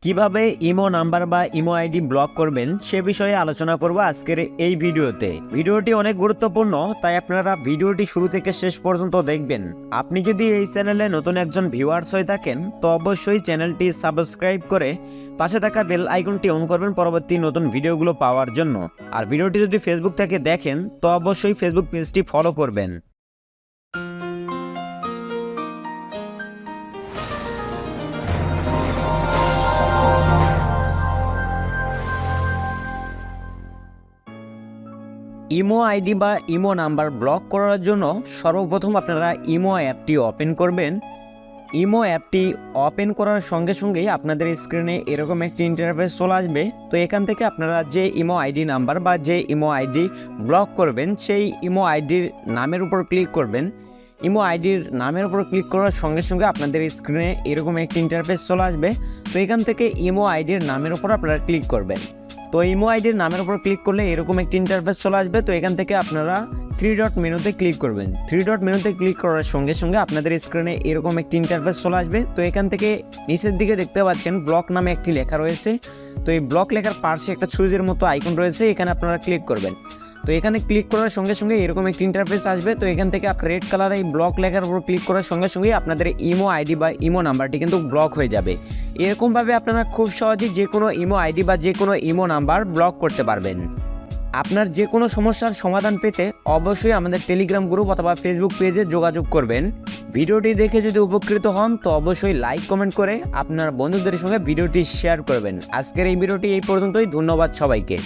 কিভাবে imo number বা imo ID block করবেন সে বিষয়ে আলোচনা করব আজকের এই ভিডিওতে। ভিডিওটি অনেক গুরুত্বপূর্ণ, তাই আপনারা ভিডিওটি শুরু থেকে শেষ পর্যন্ত দেখবেন। আপনি যদি এই চ্যানেলে নতুন একজন ভিউয়ার্স হয়ে থাকেন তো অবশ্যই চ্যানেলটি সাবস্ক্রাইব করে পাশে থাকা বেল আইকনটি অন করবেন পরবর্তী নতুন ভিডিওগুলো পাওয়ার জন্য। আর ভিডিওটি যদি ফেসবুক থেকে দেখেন তো অবশ্যই ফেসবুক পেজটি ফলো করবেন। ইমো আইডি বা ইমো নাম্বার ব্লক করার জন্য সর্বপ্রথম আপনারা ইমো অ্যাপটি ওপেন করবেন। ইমো অ্যাপটি ওপেন করার সঙ্গে সঙ্গেই আপনাদের স্ক্রিনে এরকম একটি ইন্টারফেস চলে আসবে। তো এখান থেকে আপনারা যে ইমো আইডি নাম্বার বা যে ইমো আইডি ব্লক করবেন সেই ইমো আইডির নামের উপর ক্লিক করবেন। ইমো আইডির নামের উপর ক্লিক করার সঙ্গে সঙ্গে আপনাদের স্ক্রিনে এরকম একটি ইন্টারফেস চলে আসবে। তো এখান থেকে ইমো আইডির নামের উপর আপনারা ক্লিক করবেন। তো ইমো আইডির নামের উপর ক্লিক করলে এরকম একটি ইন্টারফেস চলে আসবে। তো এখান থেকে আপনারা 3 ডট মেনুতে ক্লিক করবেন। 3 ডট মেনুতে ক্লিক করার সঙ্গে সঙ্গে আপনাদের স্ক্রিনে এরকম একটি ইন্টারফেস চলে আসবে। তো এখান থেকে নিচের দিকে দেখতে পাচ্ছেন ব্লক নামে একটি লেখা রয়েছে। তো এই ব্লক লেখার পাশে একটা ছুরির মতো আইকন রয়েছে, এখানে আপনারা ক্লিক করবেন। তো এখানে ক্লিক করার সঙ্গে সঙ্গে এরকম একটি ইন্টারফেস আসবে। তো এখান থেকে আপনার রেড কালার এই ব্লক লেখার উপর ক্লিক করার সঙ্গে সঙ্গে আপনাদের ইমো আইডি বা ইমো নাম্বারটি কিন্তু ব্লক হয়ে যাবে। এরকমভাবে আপনারা খুব সহজেই যে কোনো ইমো আইডি বা যে কোনো ইমো নাম্বার ব্লক করতে পারবেন। আপনার যে কোনো সমস্যার সমাধান পেতে অবশ্যই আমাদের টেলিগ্রাম গ্রুপ অথবা ফেসবুক পেজে যোগাযোগ করবেন। ভিডিওটি দেখে যদি উপকৃত হন তো অবশ্যই লাইক কমেন্ট করে আপনার বন্ধুদের সঙ্গে ভিডিওটি শেয়ার করবেন। আজকের এই ভিডিওটি এই পর্যন্তই। ধন্যবাদ সবাইকে।